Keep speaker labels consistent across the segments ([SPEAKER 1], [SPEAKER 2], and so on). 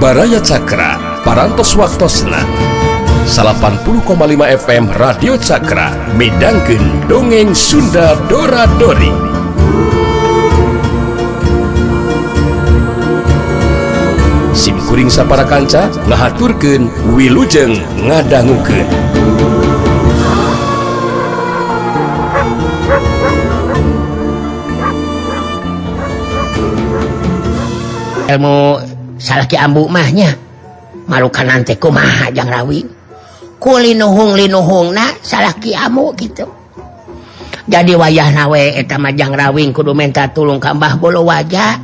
[SPEAKER 1] Baraya Cakra parantos waktosna 80,5 FM Radio Cakra midangkeun dongeng Sunda Dora-Dori. Simkuring sapara kanca ngahaturkeun wilujeng ngadangukeun.
[SPEAKER 2] Ilmu salaki ambu mahnya marukanan teh kumaha Jang Rawi kulinuhung na salaki ambu gitu. Jadi wayahna we eta mah Jang Rawi kudu minta tulung ka Mbah Buluwaja.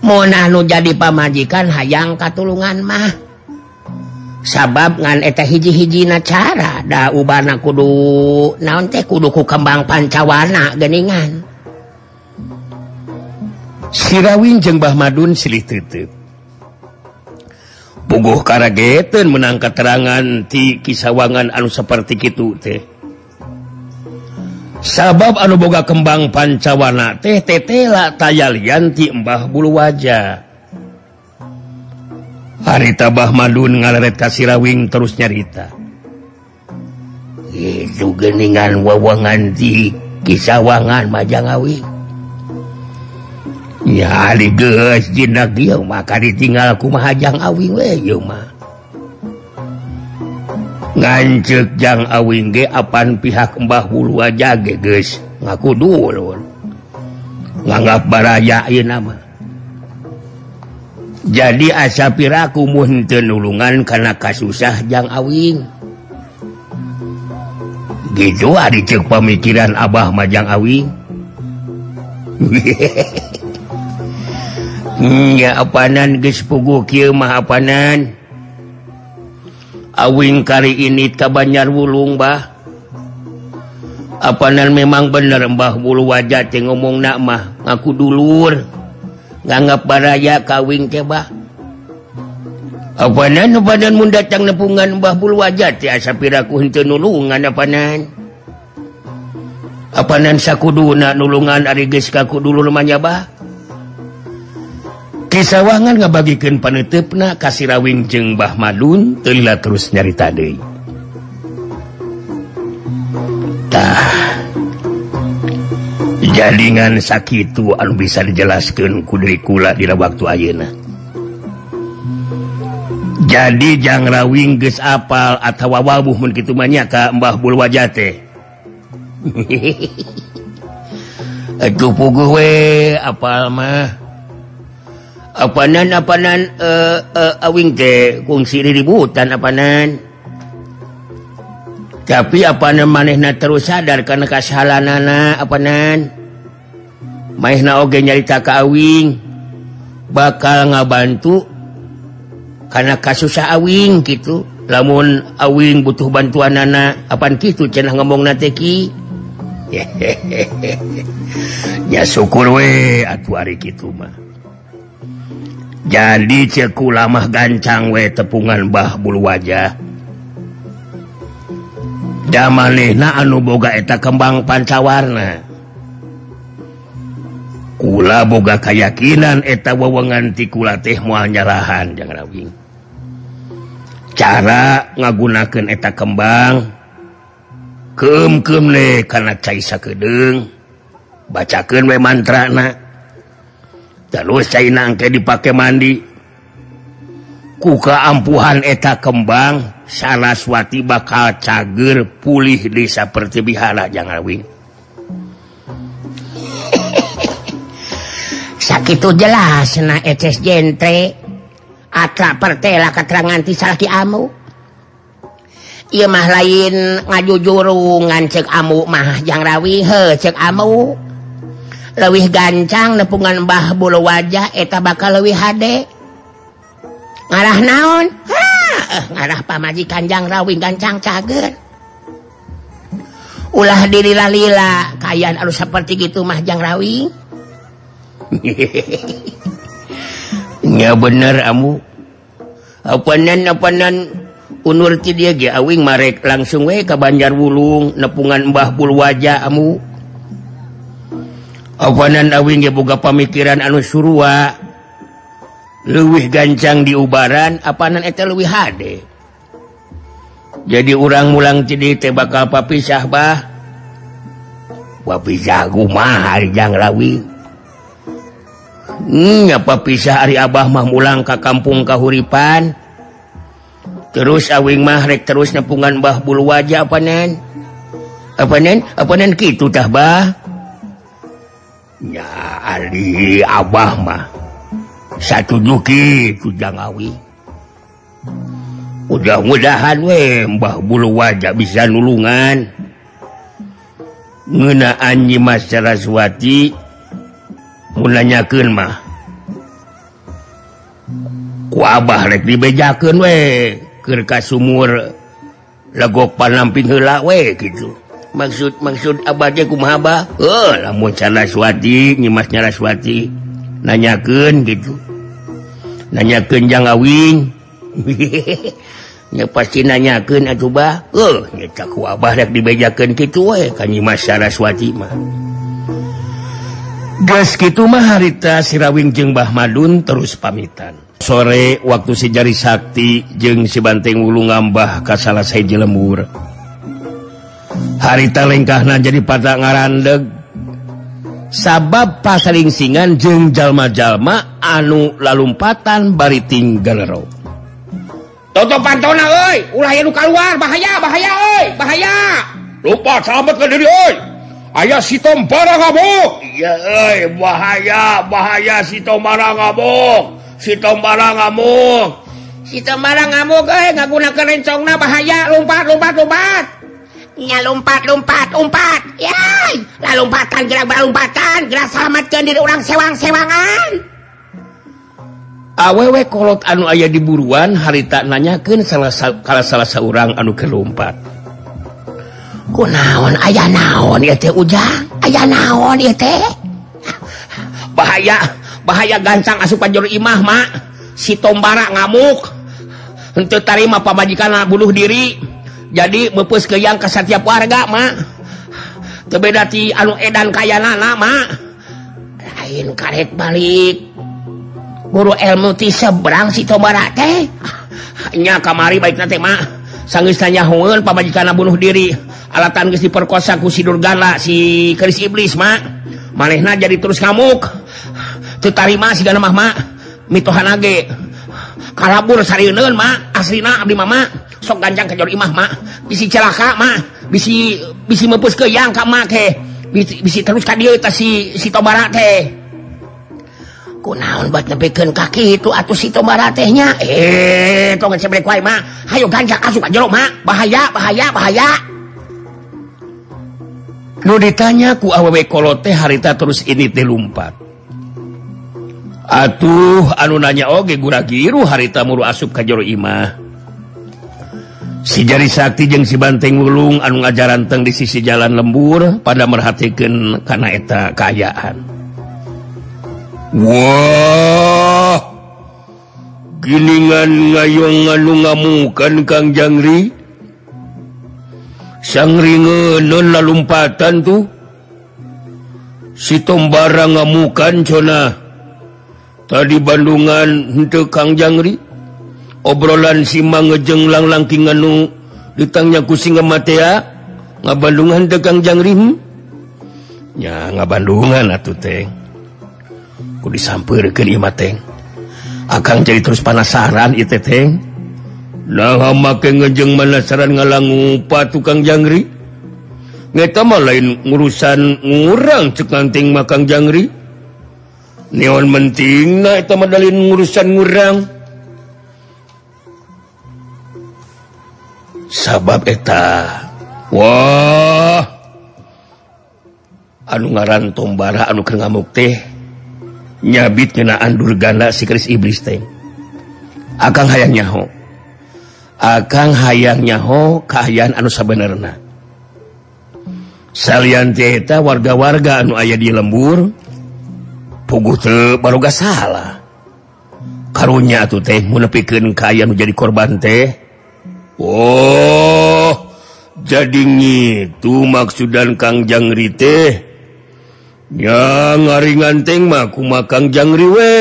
[SPEAKER 2] Mun anu jadi pamajikan hayang katulungan mah. Sabab ngan eta hiji-hijina cara da ubana kudu naon teh kudu ku kembang pancawarna geuningan.
[SPEAKER 1] Si Rawing jeung Mbah Madun silih teuteut. Puguh karageteun menang keterangan ti kisawangan anu saperti kitu teh. Sabab anu boga kembang pancawarna teh tetela tayalian ti Mbah Buluwaja. Harita Mbah Madun ngaleret ka si Rawing terus nyarita.
[SPEAKER 2] Itu geuningan wawangan ti kisawangan mah Jang Rawi.
[SPEAKER 1] Ya ali geus jinak ieu maka ditinggal kumaha Jang Awing we ieu mah. Nganceuk Jang Awing ge apan pihak Mbah Buluwaja ge geus ngaku dulur. Nganggap baraya ieu mah. Jadi asa piraku mun teu nulungan kana kasusah Jang Awing. Gitu ari ceuk pamikiran Abah mah Jang Awing. Ya apanan geus puguh kieu mah apanan. Awing kari ini ka Banjarwulung Mbah. Apanan memang bener Mbah Buluwaja teh ngomongna mah ngaku dulur. Nganggap baraya ka Awing teh Bah. Apanan mun datang nepungan Mbah Buluwaja teh asa piraku henteu nulungan apanan. Apanan sakuduna nulungan ari geus ka ku dulur mah nya Bah. Kisawangan ngabagikeun paneuteup ka si Rawing jeung Mbah Madun teu lila terus nyarita deui. Tah. Jalingan sakitu anu bisa dijelaskeun ku deui kula dina waktu ayeuna. Jadi Jang Rawing geus apal atawa wawuh mun kitu mah nya ka Mbah Buluwaja teh. Atuh puguh we apal mah. Apanan Awing teh kungsi riributan apanan. Tapi apanan manehna terus sadar kana kasalanana apanan. Manehna oge nyarita ka Awing bakal ngabantu kana kasusah Awing gitu. Lamun Awing butuh bantuanana apan kitu cenah ngomongna teh ki. Ya syukur we atuh ari kitu mah. Jadi ceuk kula mah gancang we tepungan Mbah Buluwaja. Da manehna anu boga eta kembang pancawarna. Kula boga kayakinan eta wewengan ti kula teh moal nyarahan Jang Rawing. Cara ngagunakeun eta kembang keum-keum le kana cai sakedeung. Bacakeun we mantrana. Terus caina engke dipake mandi. Ku kaampuhan eta kembang Saraswati bakal cager pulih di saperti bihala Jang Rawing.
[SPEAKER 2] Sakitu jelasna eces jentre atra pertela keterangan ti salaki amu. Ieu mah lain ngajujurungan ceuk amu mah Jang Rawi heuh ceuk amu. Leuwih gancang nepungan Mbah Buluwaja eta bakal leuwih hade. Ngarah naon? Ngarah pamajikan Jang Rawing gancang cager. Ulah dilila-lila kayan anu saperti gitu mah Jang Rawing.
[SPEAKER 1] Nya bener amu. Apanan unur ti dieu ge Awing marek langsung we ka Banjarwulung nepungan Mbah Buluwaja amu. Apanan Awing ge boga pamikiran anu surua leuwih gancang diubaran apanan eta leuwih hade. Jadi urang mulang jadi teh bakal papisah bah. Papisah kumaha ari jang rawi. Nya papisah ari abah mah mulang ka kampung kahuripan. Terus awing mah rek terus nepungan bah bulu wajah apanan. Apanan kitu tah bah. Nya ali abah mah satuju kitu jang awi. Mudah-mudahan we mbah bulu wajah bisa nulungan ngeunaan Nyi Mas Saraswati munanyakeun mah ku abah rek dibejakeun we keur ka sumur legok panamping heula we kitu. Maksud abah teh kumaha bah? Lamun Saraswati Nyi Mas Saraswati nanyakeun gitu. Nanyakeun jang awing. Ya pasti nanyakeun atuh bah. Nya ku abah rek dibejakeun kitu we ka Nyi Mas Saraswati mah. Gas kitu mah harita si Rawing jeung Mbah Madun terus pamitan. Sore waktu si Jari Sakti jeung si Banteng Wulu ngambah ka salah sahiji lembur. Harita lengkahna jadi pada ngarandeg sabab pasalingsingan jeung jalma-jalma anu lalumpatan bari tinggal.
[SPEAKER 2] Toto pantona euy, ulah aya nu kaluar, bahaya euy, bahaya.
[SPEAKER 1] Lupa selamatkan diri euy. Aya si Tombara ngabuk. Iya euy, bahaya si Tombara ngabuk. Si Tombara ngamuk
[SPEAKER 2] euy, ngagunakeun rencongna bahaya, lompat. Nya lompat. Yai, lalumpatan gerak salamatkeun diri urang sewang-sewangan.
[SPEAKER 1] Awewe kolot anu aya di buruan harita nanyakeun salah saurang anu kelompat.
[SPEAKER 2] Kunaon aya naon ieu teh Ujang? Aya naon ieu teh?
[SPEAKER 1] Bahaya gancang asupan jero imah mak. Si Tombara ngamuk. Henteu tarima pamajikanna bunuh diri. Jadi meupeus keuyang ka satiap warga mak. Teu beda ti anu edan kayanana mak.
[SPEAKER 2] Lain karek balik guru ilmu ti seberang si Tombara teh.
[SPEAKER 1] Nya kamari baikna teh mak. Sanggeus nanyahoeun pamajikanna bunuh diri. Alatan geus diperkosa ku si Durgala si keris iblis mak. Manehna jadi terus ngamuk. Teu tarima sigana mah mitohan ge. Kalabur sareuneun mak. Aslina abdi mah sok gancang ka jero imah mak. Bisi celaka mak. Bisi meupeus keuyang ka mak teh. Bisi terus ka dieu teh si Tombara teh.
[SPEAKER 2] Kunaon bat nepikeun ka kitu atuh si Tombara teh nya.
[SPEAKER 1] Tong cebrek wae mak. Hayo gancang asup ka jero mak. Bahaya. Nu ditanya ku awewe kolot teh harita terus ini teh lumpat. Atuh anu nanya oge gura-giru harita muru asup ka jero imah. Si Jari Sakti jeung si Banteng Wulung anu ngajaranteng di sisi jalan lembur pada merhatikeun kana eta kaayaan. Wah, giningan ngayong anu ngamukan Kang Jangri. Sangri ngeuneun lalumpatan tuh. Si Tombara ngamukan cenah. Tadi Bandungan henteu Kang Jangri. Obrolan si mangejeng langlangking anu ditangnya ku Singa Matea. Ngabandungan teu Kang Jangri. Nya ngabandungan atuh teh. Ku disampeurkeun ieu mah teh. Akang jadi terus penasaran ieu teh teh. Nah make ngejeng manasaran ngalangupa tukang Jangri. Ngeta mah lain ngurusan ngurang cek nanting mah Kang Jangri. Neon mentingna eta mah dalin ngurusan ngurang. Sabab eta. Wah. Anu ngaran Tombara anu keur ngamuk teh nyabit ngeunaan Durgala si keris iblis teh. Akang hayang nyaho. Akang hayang nyaho kaayaan anu sabenerna. Salian teh eta warga-warga anu aya di lembur puguh teu baroga salah. Karunya atuh teh mun nepikeun kaayaan anu jadi korban teh. Oh, jadi ngitu maksudan Kang Jangri teh. Ya ngaringan teh mah kumaha Kang Jangri we.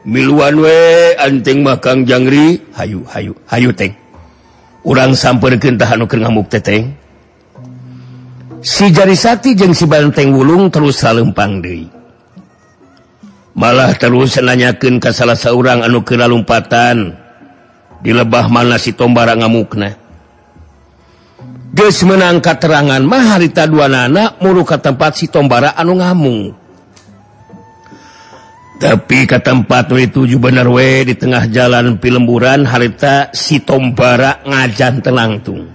[SPEAKER 1] miluan we anting mah Kang Jangri hayu teh urang sampeurkeun tah anu keur ngamuk teh teh. Si Jari Sakti jeung si Banteng Wulung terus saleumpang deui. Malah terus nanyakeun ka salah saurang anu keur lalumpatan di lebah mana si Tombara ngamukna. Geus meunang katerangan mah harita duanana mulu ka tempat si Tombara anu ngamuk. Tapi ke tempat itu juga bener we di tengah jalan pilemburan harita si Tombara ngajan telangtung.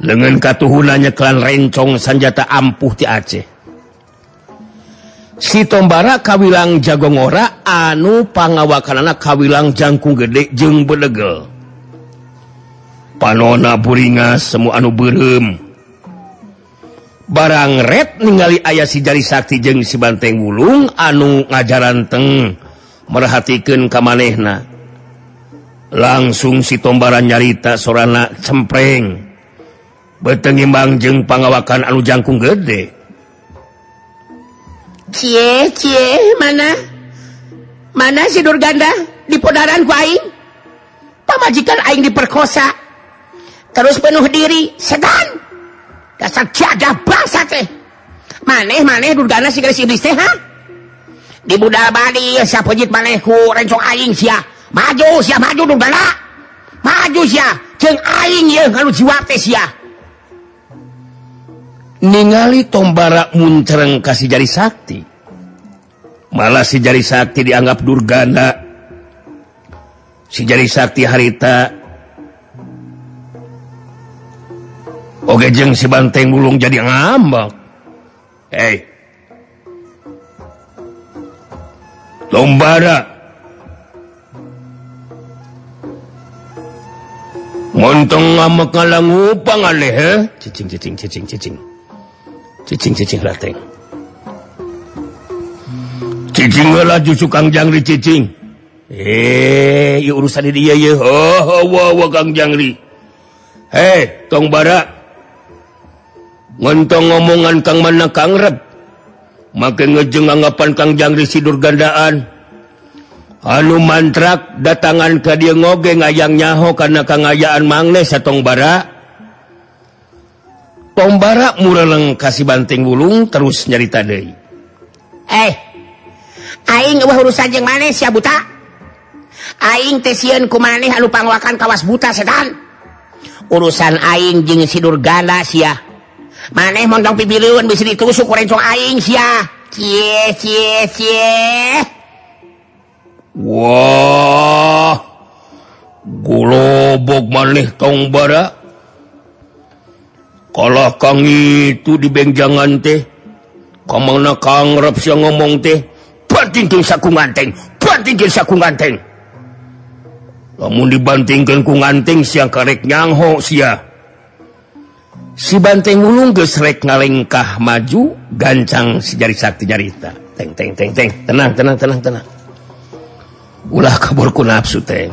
[SPEAKER 1] Lengan katuhuna nyekelan rencong sanjata ampuh ti Aceh. Si Tombara kawilang Jagongora anu pangawakanana kawilang Jangkung Gede jeung Bedegel. Panona buringas semu anu beureum. Barang ret ningali aya si Jari Sakti jeung si Banteng Wulung anu ngajaranteng merhatikeun ka manehna. Langsung si Tombara nyarita sorana cempreng. Beteng imbang jeung pangawakan anu Jangkung Gede.
[SPEAKER 2] Cie mana si Durganda di podaran ku aing? Pamajikan aing diperkosa. Terus penuh diri, setan. Dasar jadah bangsa teh. Maneh Durganda si geus iblis teh ha? Di budal badi sia pejit maneh ku rencong aing sia. Maju Durganda. Maju sia jeung aing ye anu jiwa teh sia.
[SPEAKER 1] Ningali Tombara muncereng ka si Jari Sakti. Malah si Jari Sakti dianggap Durganda. Si Jari Sakti harita oge jeung si Banteng Wulung jadi ngambek. Hei Tombara, montong ngambek ngalangupang aleh he? Cicing lateng. Cicing laju Kang Jangri cicing. Ieu urusan di dieu ye. Wa Kang Jangri. Hei, Tombara. Ngontong ngomongan Kang mana Kang Rep. Make ngejeng anggapan Kang Jangri si Durgandaan. Anu mantrak datangan ka dieu ngoge ngayang nyaho kana kangayaan mangne sa Tombara. Tombara mureleng ka si Banteng Wulung terus nyarita deui.
[SPEAKER 2] Aing eueuh urusan jeung maneh sia buta. Aing teh sieun ku maneh anu pangwakan kawas buta setan. Urusan aing jeung si Durganda sia. Maneh montong pipiliun bisa ditusuk ku rencong aing sia. Cie.
[SPEAKER 1] Wah. Golobog maneh Tombara. Kalau Kang itu di bengjangan teh, kamana Kang Rep sia ngomong teh, bantingkeun saku nganteng. Lamun dibantingkeun ku nganteng sia karek nyangho sia. Si Banteng Wulung geus rek ngalengkah maju, gancang si Jari Sakti nyarita. Teng. Tenang. Ulah kabur ku nafsu teh.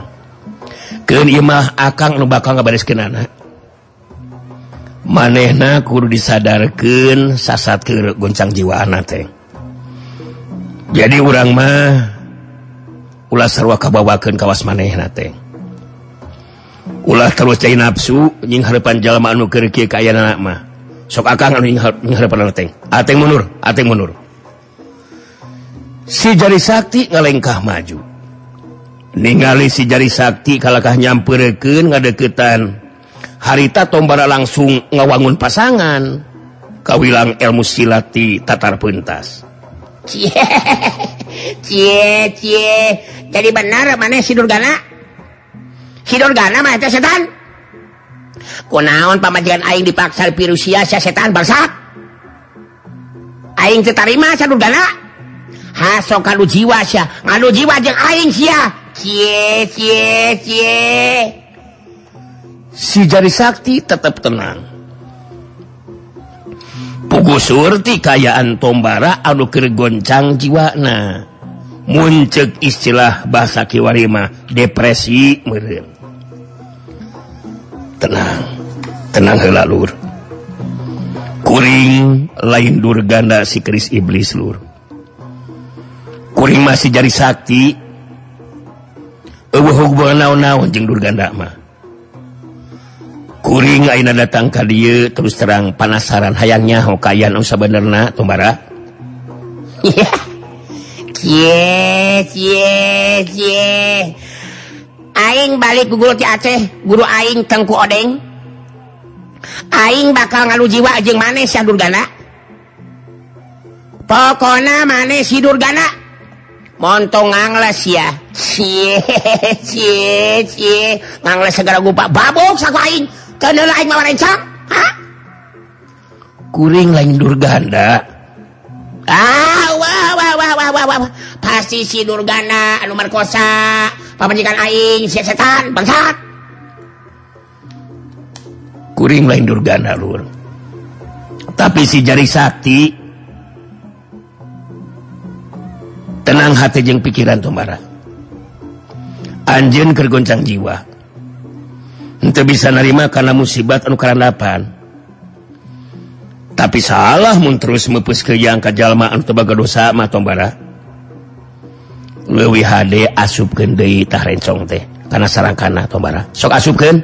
[SPEAKER 1] Keun ieu mah akang nu bakal ngabareskeunana. Manehna kudu disadarkeun sasat keur goncang jiwaana teh. Jadi urang mah ulah sarua kabawakeun kawas manehna teh. Ulah terus cai nafsu nying hareupan jalma anu keur kieu ka ayeuna mah. Sok akang anu nying hareupan teh. Ateng mundur. Si Jari Sakti ngalengkah maju. Ningali si Jari Sakti kalakah nyampeurkeun ngadeuketan. Harita Tombara langsung ngawangun pasangan kawilang ilmu silati tatar pentas.
[SPEAKER 2] Cie. Jadi benar mana si Durgana mah eta setan. Kunaon pamajikan aing dipaksa pirusia sia setan bangsat. Aing teu tarima sia Durgana. Hasok anu jiwa sia, anu jiwa jeung aing sia. Cie.
[SPEAKER 1] Si Jari Sakti tetap tenang. Pugu surti kayaan Tombara anu keur goncang jiwana. Muncul istilah bahasa kiwari mah depresi meureun. Tenang heula lur. Kuring lain Durganda si keris iblis lur. kuring masih jari sakti hubungan naon-naon jeung Durganda mah kuring ayeuna datang ka dieu terus terang penasaran hayang nyaho kayan anu sabenerna Tombara.
[SPEAKER 2] Cie aing balik ku guru ti Aceh, guru aing Tengku Odeng. Aing bakal ngalu jiwa jeung maneh sia Durgana. Pokona maneh si Durgana montong ngangles ya. Cie ngangles segala gupa babok saku aing. Teu aing mah rencang. Ha?
[SPEAKER 1] Kuring lain Durganda.
[SPEAKER 2] Wah. Pasti si Durgana anu merkosa pamajikan aing si setan bangsat.
[SPEAKER 1] Kuring lain Durganda lur. Tapi si jari sakti tenang hati jeung pikiran Tombara. Anjeun keur goncang jiwa. Henteu bisa narima karena musibat anu karandapan. Tapi salah mun terus meupeuskeuyeung ka jalma anu teu boga dosa mah Tombara. Leuwih hade asupkeun deui tah rencong teh kana sarangkana Tombara. Sok asupkeun.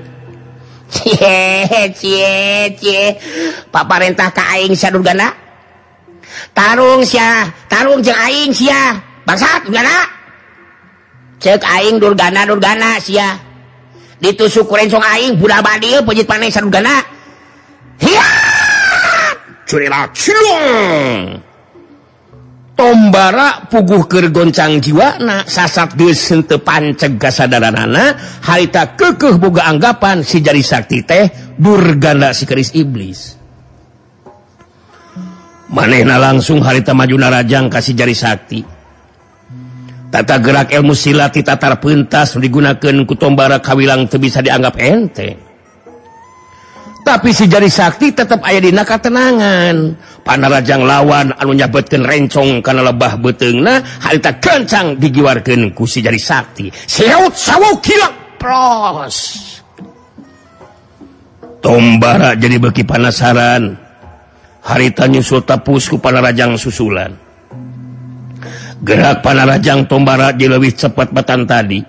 [SPEAKER 2] Cie. Paparentah ka aing sia Durgana. Tarung jeung aing sia. Bangsat Durgana. Ceuk aing Durgana sia. Ditusuk ku rencong aing budak badieu peujit paneh sia Durgana. Hiya! Curila ciung. Tombara puguh keur goncang jiwana sasat geus henteu panceg kasadaranana harita keukeuh boga anggapan si jari sakti teh Durganda si keris iblis. Manehna langsung harita maju narajang ka si jari sakti. Tata gerak ilmu silat ti tatar peuntas digunakeun ku Tombara kawilang teu bisa dianggap enteng. Tapi si jari sakti tetap aya dina katenangan. Panarajang lawan anu nyabetkeun rencong kana lebah beuteungna harita kencang digiwarkeun ku si jari sakti. Seut sawuk kieu pros. Tombara jadi beuki panasaran. Harita nyusul tapus ku panarajang susulan. Gerak panarajang Tombara jadi leuwih cepet batan tadi.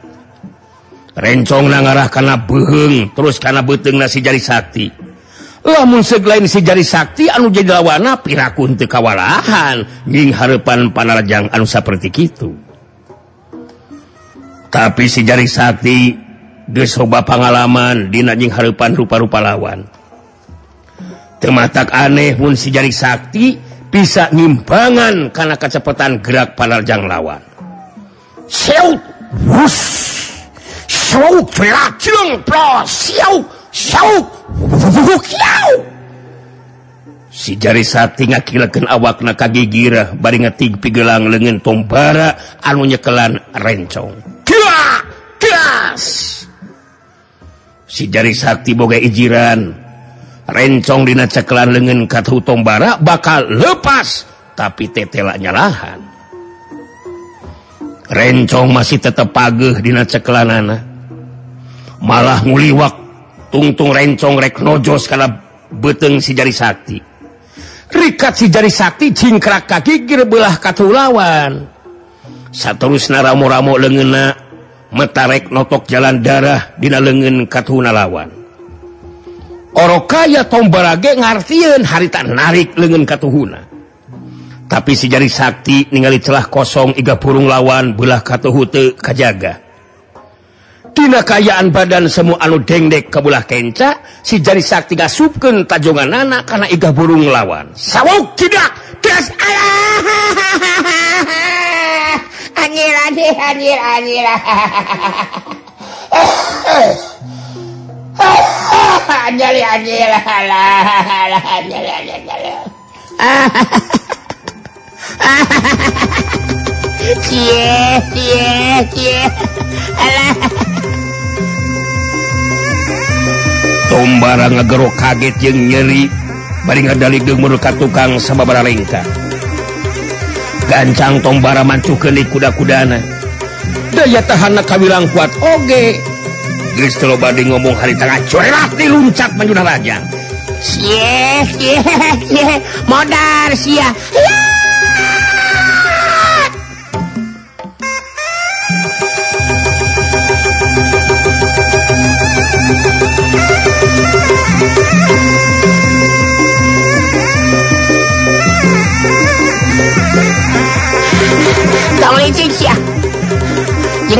[SPEAKER 2] Rencongna ngarah kana beuheung terus kana beuteungna si jari sakti. Lamun segelain si jari sakti anu jadi lawana pirakun teu kawalahan nying hareupan panarajang anu saperti kitu. Tapi si jari sakti geus loba pangalaman dina nying hareupan rupa-rupa lawan. Teu matak aneh mun si jari sakti bisa ngimbangan kana kacepetan gerak panarajang lawan. Seut wus sauk pelacung pros sauk si jari sakti ngakilakeun awakna kagigirah bari ngetig pigelang leungeun Tombara anu nyekelan rencong. Kias. Si jari sakti boga ijiran rencong dina cekelan leungeun katuh Tombara bakal lepas tapi tetela nyalahan. Rencong masih tetep pageuh dina cekelanana. Malah nguliwak tungtung rencong rek nojos kana beuteung si jari sakti. Rikat si jari sakti jingkrak kagigir belah katuh lawan. Saterusna ramo-ramo leungeunna metarek notok jalan darah dina leungeun katuhna lawan. Orokaya Tombara ge ngartieun harita narik leungeun katuhuna. Tapi si jari sakti ningali celah kosong iga purung lawan belah katuh teu kajaga. Dina kayaan badan semu anu dengdek ka belah kenca, si jari sakti gasupkeun tajonganana kana iga burung lawan. Sawuk kidak, gas anjir. Cie. Alah.
[SPEAKER 1] Tombara ngagerok kaget jeung nyeri bari ngadalik geumeur ka tukang sababaraha lengka. Gancang Tombara mancukeun di kuda-kudana. Daya tahanna kawilang kuat oge. Geus teu loba di ngomong harita ngacorelat diluncat maju narajang.
[SPEAKER 2] Cie. Modar sia.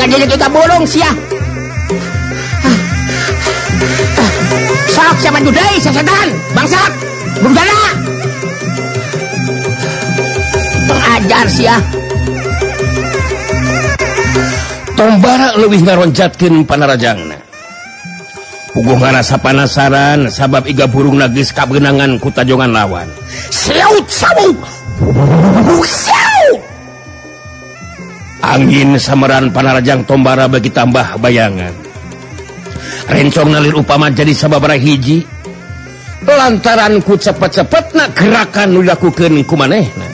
[SPEAKER 2] ngajak kita burung sia. Sok siapa judai sesetan bangsat Durgana pengajar sia.
[SPEAKER 1] Tombara leuwih ngaronjatkeun panarajangna. Puguh ngarasa panasaran sabab iga burungna geus kabeunangan ku tajongan lawan.
[SPEAKER 2] Siaut sabung. Siaut.
[SPEAKER 1] Angin sameran panarajang Tombara bagi tambah bayangan. Rencong nalir upama jadi sababaraha hiji lantaran ku cepet-cepetna gerakan nu dilakukeun ku manehna.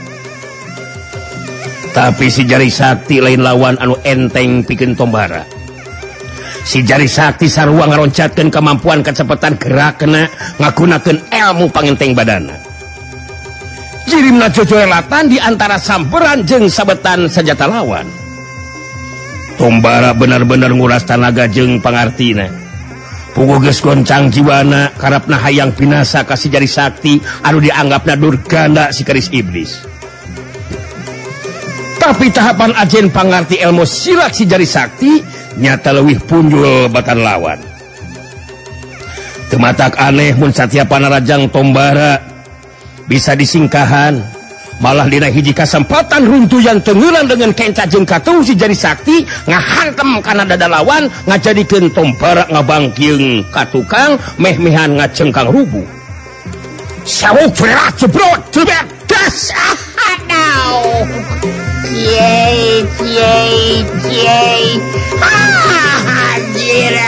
[SPEAKER 1] Tapi si Jari Sakti lain lawan anu enteng pikeun Tombara. Si Jari Sakti sarua ngaroncatkeun kemampuan kecepatan gerakna ngagunakeun ilmu pangenteng badana. Jirimna jojoelatan di antara samperan jeung sabetan senjata lawan. Tombara benar-benar nguras tanaga jeung pangartina. Puguh geus goncang jiwana karapna hayang binasa ka si Jari Sakti anu dianggapna Durgana si keris iblis. Tapi tahapan ajen pangarti ilmu silat si Jari Sakti nyata leuwih punjul batan lawan. Tematak aneh mun satia panarajang Tombara bisa disingkahan, malah dina hiji kasempatan runtuyan tengeulan dengan kenca jeung katuh si Jari Sakti ngahantem kana dada lawan ngajadikeun Tombara ngabangkieung ka tukang meh-mehan ngacengkang rubuh.
[SPEAKER 2] Sawuk berat jebrot jebet das aduh. Yey, yey, yey. Anjir.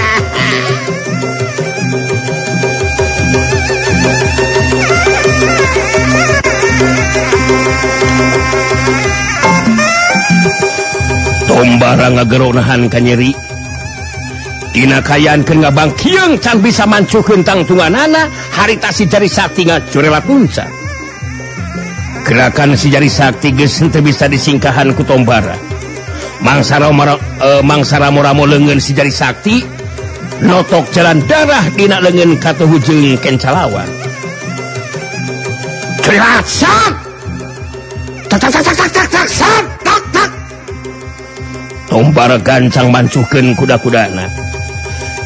[SPEAKER 1] Tombara ngageronahan ka nyeri. Dina kayankeun ngabangkieung can bisa mancukeun tangtunganana harita si Jari Sakti ngacurelat punca. Gerakan si Jari Sakti geus teu bisa disingkahan ku Tombara. Mangsara moramo leungeun si Jari Sakti notok jalan darah dina leungeun katuh jeung kenca lawan.
[SPEAKER 2] Kelasak. Tak tak tak tak tak tak tak tak tak.
[SPEAKER 1] Tombara gancang mancuhkeun kuda-kudana.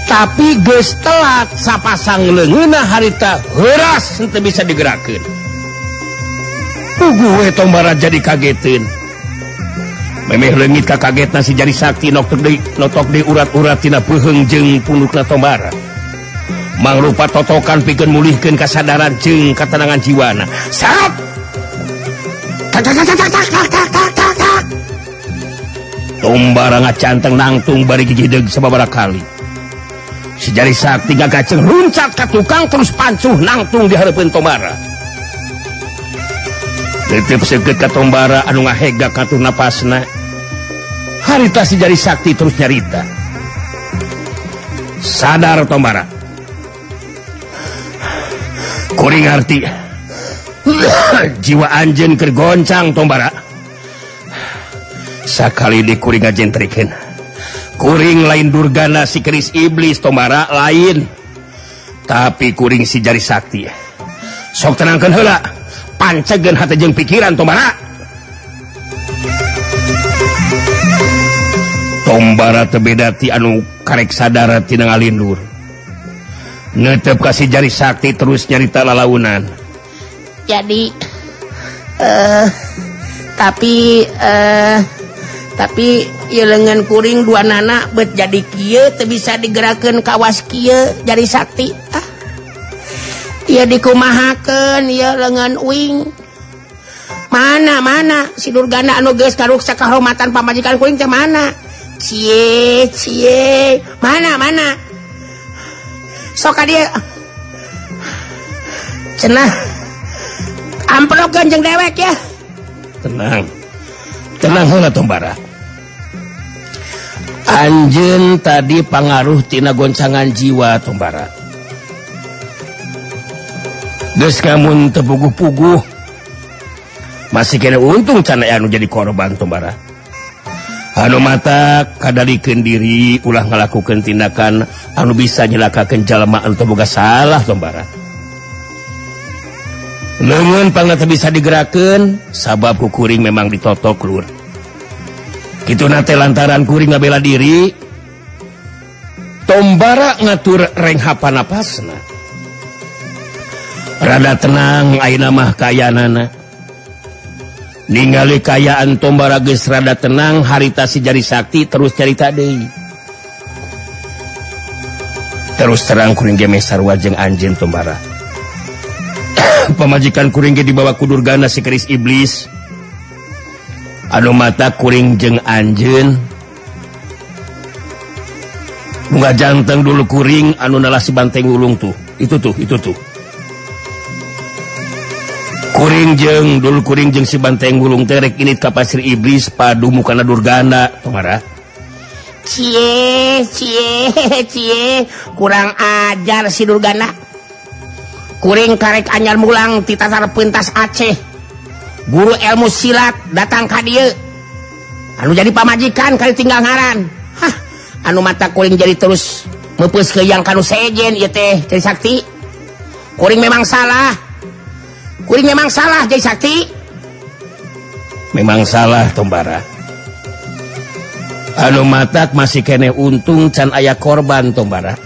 [SPEAKER 1] Tapi geus telat sapasang leungeunna harita heuras teu bisa digerakkeun. Puguh we Tombara jadi kageteun. Memeh leungit ka kagetna si Jari Sakti notok deui urat-urat tina peuheung jeung pundukna Tombara. Mangrupa totokan pikeun mulihkeun kasadaran jeung katenangan jiwana. Sat! Tak tak tak tak tak tak tak tak tak. Tombara ngacanteng nangtung bari gigideug sababaraha kali. Si Jari Sakti gagaceng runcat ka tukang terus pancuh nangtung di hareupeun Tombara. Tetep seukeut ka Tombara anu ngahega katuh napasna. Harita si Jari Sakti terus nyarita. Sadar Tombara. Kuring ngarti. Jiwa anjeun keur goncang Tombara. Sakali di kuring ngajentrikeun. Kuring lain Durgana si keris iblis Tombara lain. Tapi kuring si Jari Sakti. Sok tenangkeun heula. Pancegeun hate jeung pikiran Tombara. Tombara teu beda ti anu karek sadar tina ngalindur. Neuteup ka si Jari Sakti terus nyarita lalaunan.
[SPEAKER 2] Jadi tapi ieu leungeun kuring dua nana beut jadi kieu teu bisa digerakkeun kawas kieu Jari Sakti. Ieu dikumahakeun ieu leungeun uing. Mana si Durgana anu geus karuksa kahormatan pamajikan kuring teh mana? Cie mana sok ka dieu cenah amplopkeun jeung dewek ya.
[SPEAKER 1] Tenang heula Tombara. Anjeun tadi pangaruh tina goncangan jiwa Tombara. Geus kamun teu puguh-puguh masih kena untung can anu jadi korban Tombara. Anu mata kadalikeun diri ulah ngalakukeun tindakan anu bisa nyelakakeun jalma anu teu boga salah Tombara. Leungeun pangna teu bisa digerakkeun sabab ku kuring memang ditotok lur. kitu nate lantaran kuring ngabela diri Tombara ngatur renghapan napasna rada tenang ayeuna mah kayanana ningali kayaan Tombara geus rada tenang harita si Jari Sakti terus carita deui terus terang kuring ge mesarua jeung anjeun Tombara pamajikan kuring ge dibawa ku Durgana si keris iblis anu mata kuring jeung anjeun bunga janteng dulu kuring anu nalah si Banteng Wulung tuh itu tuh kuring jeung si Banteng Wulung terek ini ka pasir iblis padu mukana Durgana Tombara
[SPEAKER 2] cie kurang ajar si Durgana kuring karek anyar mulang ti tatar pentas Aceh guru ilmu silat datang ka dieu anu jadi pamajikan kali tinggal ngaran anu mata kuring jadi terus meupeus ke yang kanu sejen ieu teh Jari Sakti kuring memang salah Jari Sakti
[SPEAKER 1] memang salah Tombara anu matak masih kene untung can aya korban Tombara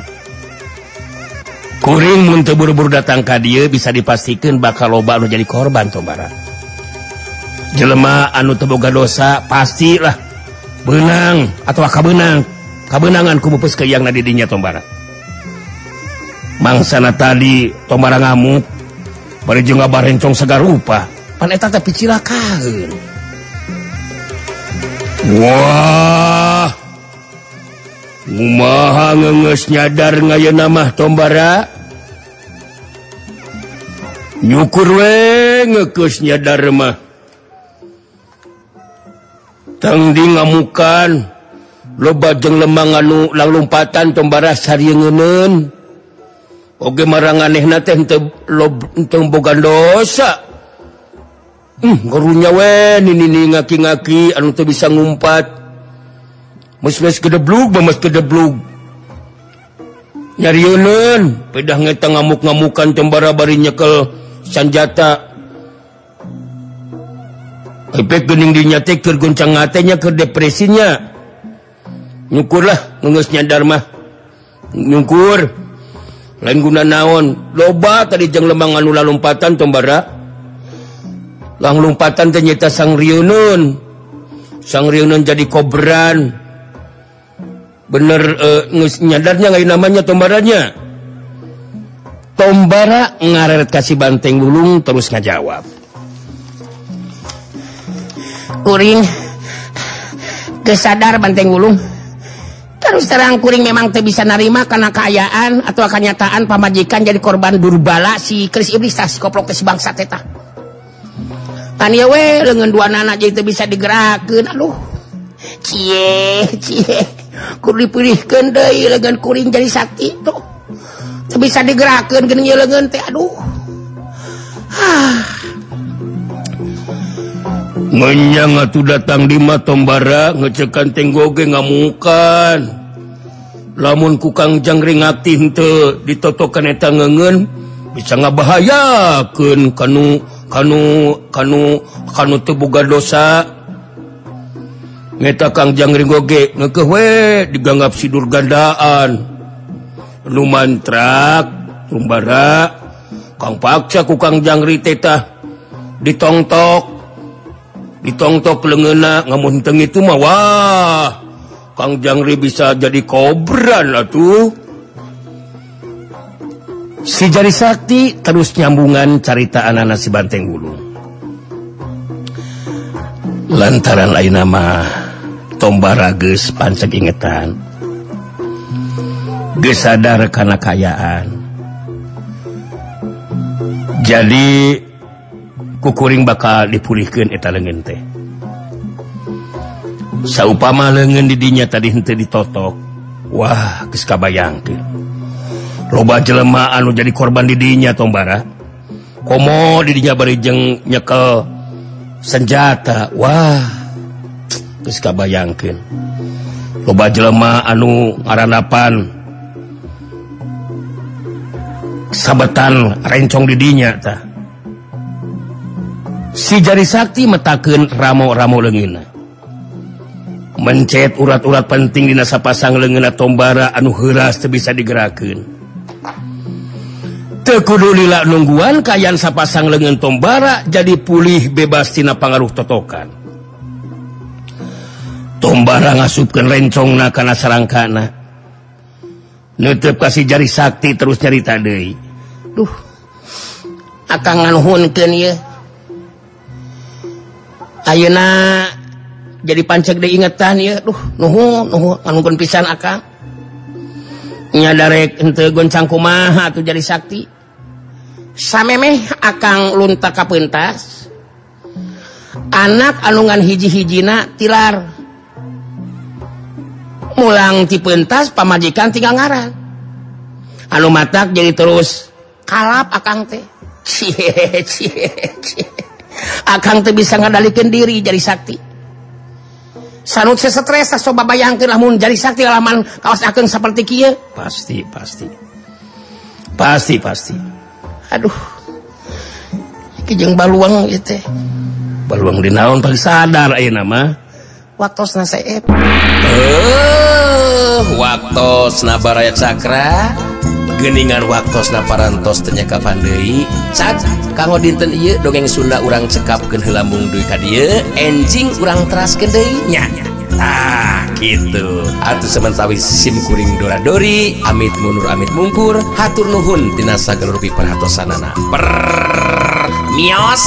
[SPEAKER 1] kuring mun teu buru-buru datang ka dieu bisa dipastikeun bakal loba anu jadi korban Tombara jelema anu teu boga dosa pastilah beunang atawa kabeunangan ku meupeus ke yang na di dinya Tombara mangsana tadi Tombara ngamuk bari jeung ngabarencong sagarupa pan eta teh picilakaeun wah kumaha ngeungeus nyadar ngayeuna mah Tombara nyukur we ngekeus nyadar mah tang di ngamukan loba jeung lemang anu langlumpatan Tombara sarieungeun oge marang anehna teh teu boga dosa ngarunya we nini ngaki-ngaki anu teu bisa ngumpat mes gedeblug nyarieun pedah ngeta ngamuk-ngamukan Tombara bari nyekel sanjata efek geuning dinya teh keur goncang atenya keur depresinya nyukurlah ngeungeus nyadar mah nyukur lain guna naon loba tadi jeung lemang anu lalumpatan Tombara langlumpatan teh nyata sang rieunun jadi kobran bener geus nyadarnya ngai namanya Tombaranya Tombara ngareret ka si Banteng Wulung terus ngajawab
[SPEAKER 2] kuring kesadar Banteng Wulung terus terang kuring memang teu bisa narima karena keayaan atau kenyataan pamajikan jadi korban Durbala si keris iblis si koplok si bangsa teh kan ya we leungeun duanana jadi teu bisa digerakkeun aduh cie kudu dipilihkeun deui leungeun kuring Jari Sakti tuh teu bisa digerakkeun geuning ieu leungeun teh aduh
[SPEAKER 1] ngenyang atuh datang di mah Tombara ngecekan tenggoge ngamukan lamun ku Kang Jangring Ngati henteu ditotokan eta ngeungeun bisa ngabahayakeun kanu teu boga dosa ngeta Kang Jangring oge ngeukeun we diganggap si Durgandaan nu mantrak Tombara Kang paksa ku Kang Jangri teh tah ditongtok leungeunna ngamun teu itu mah wah Kang Jangri bisa jadi kobran atuh si Jari Sakti terus nyambungan carita anana si Banteng Wulung lantaran ayeuna mah Tombara geus panceg ingetan geus sadar kana kayaan jadi kukuring bakal dipulihkeun eta leungeun teh saupama leungeun di dinya tadi henteu ditotok wah geus kabayangkeun loba jelema anu jadi korban di dinya Tombara komo di dinya bari jeung nyekel senjata wah geus kabayangkeun loba jelema anu ngaranapan sabetan rencong di dinya tah si Jari Sakti metakeun ramo-ramo leungeunna mencet urat-urat penting di nasa pasang leungeunna tombara anu heuras teu bisa digerakeun. Teu kudu lila nungguan kayan sapasang leungeun tombara jadi pulih bebas tina pangaruh totokan. Tombara ngasupkeun rencongna kana sarangkana. Neuteup kasih jari sakti terus nyarita deui. Duh. Akang nganuhunkeun ieu. Ayeuna jadi pancek deui ingetan ieu. Duh, nuhun nganuhun pisan akang. Nya darek henteu goncang kumaha atuh jari sakti. Samemeh akang lunta ka peuntas. Anak anu ngan hiji-hijina tilar. Mulang ti peuntas pamajikan tinggal ngaran. Anu matak jadi terus kalap akang teh. Cie. Akang teh bisa ngadalikeun diri jadi sakti. Sanut stres coba bayangkeun lamun jadi sakti laman kaos akeng saperti kieu. Pasti. Aduh. Iki jeung baluang ieu teh. Baluang di naon teu sadar ayeuna mah. Waktosna saep.
[SPEAKER 3] Waktosna Baraya Cakra geuningan waktosna parantos teu nya kapan deui. Cak kanggo dinten ieu dongeng Sunda urang cekapkeun heula mung deui ka dieu enjing urang teraskeun deui nya. Tah kitu. Atuh samentawi sim kuring dora-dori amit mundur amit mungkur hatur nuhun tina sageluruh piparatosanana. Mios.